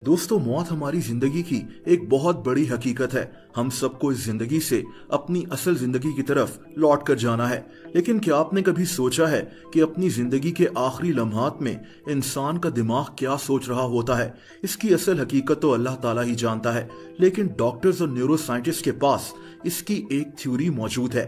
दोस्तों, मौत हमारी जिंदगी की एक बहुत बड़ी हकीकत है। हम सबको इस जिंदगी से अपनी असल जिंदगी की तरफ लौट कर जाना है। लेकिन क्या आपने कभी सोचा है कि अपनी जिंदगी के आखिरी लम्हात में इंसान का दिमाग क्या सोच रहा होता है? इसकी असल हकीकत तो अल्लाह ताला ही जानता है, लेकिन डॉक्टर्स और न्यूरो साइंटिस्ट के पास इसकी एक थ्योरी मौजूद है।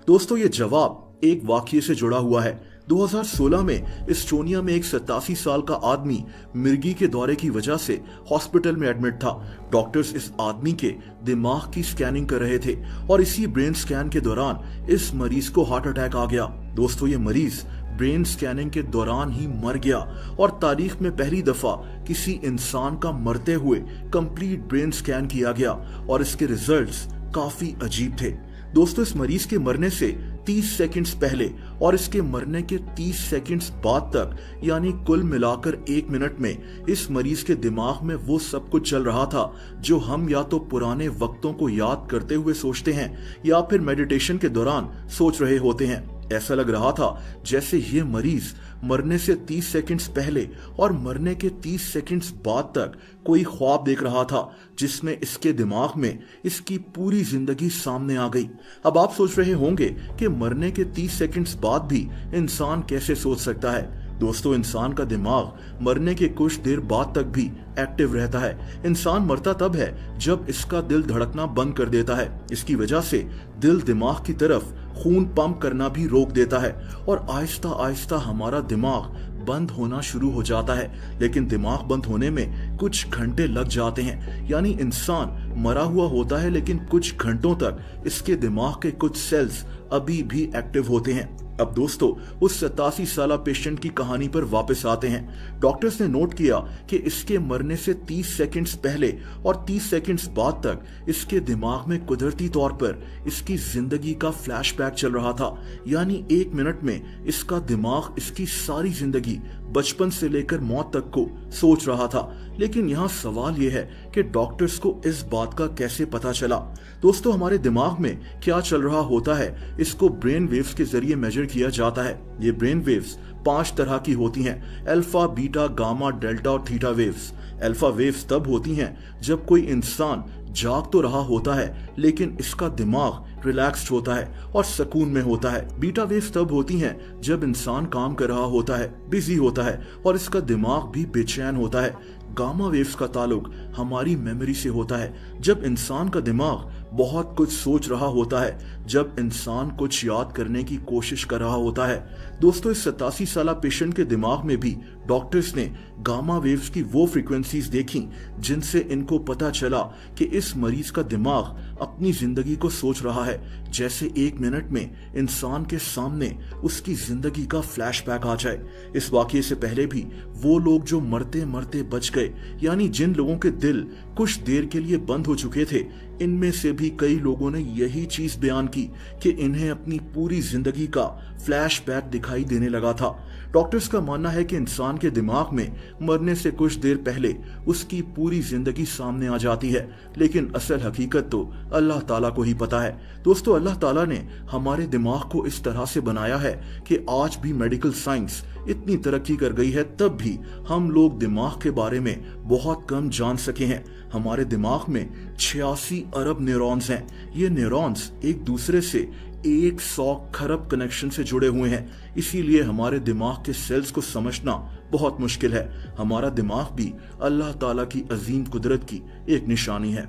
दोस्तों, ये जवाब एक वाकये से जुड़ा हुआ है। 2016 में एस्टोनिया में एक 87 साल का आदमी मिर्गी के दौरे की वजह से हॉस्पिटल में एडमिट था। डॉक्टर्स इस आदमी के दिमाग की स्कैनिंग कर रहे थे और इसी ब्रेन स्कैन के दौरान इस मरीज को हार्ट अटैक आ गया। दोस्तों, ये मरीज ब्रेन स्कैनिंग के दौरान ही मर गया और तारीख में पहली दफा किसी इंसान का मरते हुए कंप्लीट ब्रेन स्कैन किया गया और इसके रिजल्ट्स काफी अजीब थे। दोस्तों, इस मरीज के मरने से 30 सेकंड्स पहले और इसके मरने के 30 सेकंड्स बाद तक, यानी कुल मिलाकर 1 मिनट में इस मरीज के दिमाग में वो सब कुछ चल रहा था जो हम या तो पुराने वक्तों को याद करते हुए सोचते हैं या फिर मेडिटेशन के दौरान सोच रहे होते हैं। ऐसा लग रहा था जैसे ये मरीज मरने से 30 सेकंड्स पहले और मरने के 30 सेकंड्स बाद तक कोई ख्वाब देख रहा था जिसमें इसके दिमाग में इसकी पूरी जिंदगी सामने आ गई। अब आप सोच रहे होंगे कि मरने के 30 सेकंड्स बाद भी इंसान कैसे सोच सकता है? दोस्तों, इंसान का दिमाग मरने के कुछ देर बाद तक भी एक्टिव रहता है। इंसान मरता तब है जब इसका दिल धड़कना बंद कर देता है। इसकी वजह से दिल दिमाग की तरफ खून पंप करना भी रोक देता है और आहिस्ता आहिस्ता हमारा दिमाग बंद होना शुरू हो जाता है। लेकिन दिमाग बंद होने में कुछ घंटे लग जाते हैं, यानी इंसान मरा हुआ होता है लेकिन कुछ घंटों तक इसके दिमाग के कुछ सेल्स अभी भी एक्टिव होते हैं। अब दोस्तों, उस 87 साला पेशेंट की कहानी पर वापस आते हैं। डॉक्टर्स ने नोट किया कि इसके मरने से 30 सेकंड्स पहले और 30 सेकंड्स बाद तक इसके दिमाग में कुदरती तौर पर इसकी जिंदगी का फ्लैशबैक चल रहा था। यानी 1 मिनट में इसका दिमाग इसकी सारी जिंदगी बचपन से लेकर मौत तक को सोच रहा था। लेकिन यहाँ सवाल यह है कि डॉक्टर्स को इस बात का कैसे पता चला? दोस्तों, हमारे दिमाग में क्या चल रहा होता है इसको ब्रेन वेव्स के जरिए मेजर किया जाता है। ये ब्रेन वेव्स 5 तरह की होती हैं: अल्फा, बीटा, गामा, डेल्टा और थीटा वेव्स। अल्फा वेव्स तब होती हैं जब कोई इंसान जाग तो रहा होता है लेकिन इसका दिमाग रिलैक्स्ड होता है और सुकून में होता है। बीटा वेव्स तब होती हैं जब इंसान काम कर रहा होता है, बिजी होता है और इसका दिमाग भी बेचैन होता है। गामा वेव्स का ताल्लुक हमारी मेमोरी से होता है, जब इंसान का दिमाग बहुत कुछ सोच रहा होता है, जब इंसान कुछ याद करने की कोशिश कर रहा होता है। दोस्तों, इस 87 साला पेशेंट के दिमाग में भी डॉक्टर्स ने गामा वेव्स की वो फ्रीक्वेंसीज देखी जिनसे इनको पता चला कि इस मरीज का दिमाग अपनी जिंदगी को सोच रहा है, जैसे 1 मिनट में इंसान के सामने उसकी जिंदगी का फ्लैशबैक आ जाए। इस वाकये से पहले भी वो लोग जो मरते मरते बच गए, यानी जिन लोगों के दिल कुछ देर के लिए बंद हो चुके थे, इनमें से भी कई लोगों ने यही चीज बयान की कि इन्हें अपनी पूरी जिंदगी का फ्लैशबैक दिखाई देने लगा था। डॉक्टर्स का मानना है कि इंसान के दिमाग में मरने से कुछ देर पहले उसकी पूरी जिंदगी सामने आ जाती है, लेकिन असल हकीकत तो अल्लाह ताला को ही पता है। दोस्तों, अल्लाह ताला ने हमारे दिमाग को इस तरह से बनाया है कि आज भी मेडिकल साइंस इतनी तरक्की कर गई है, तब भी हम लोग दिमाग के बारे में बहुत कम जान सके हैं। हमारे दिमाग में 86 अरब न्यूरॉन्स हैं। ये न्यूरॉन्स एक दूसरे से 100 खरब कनेक्शन से जुड़े हुए हैं। इसीलिए हमारे दिमाग के सेल्स को समझना बहुत मुश्किल है। हमारा दिमाग भी अल्लाह ताला की अजीम कुदरत की एक निशानी है।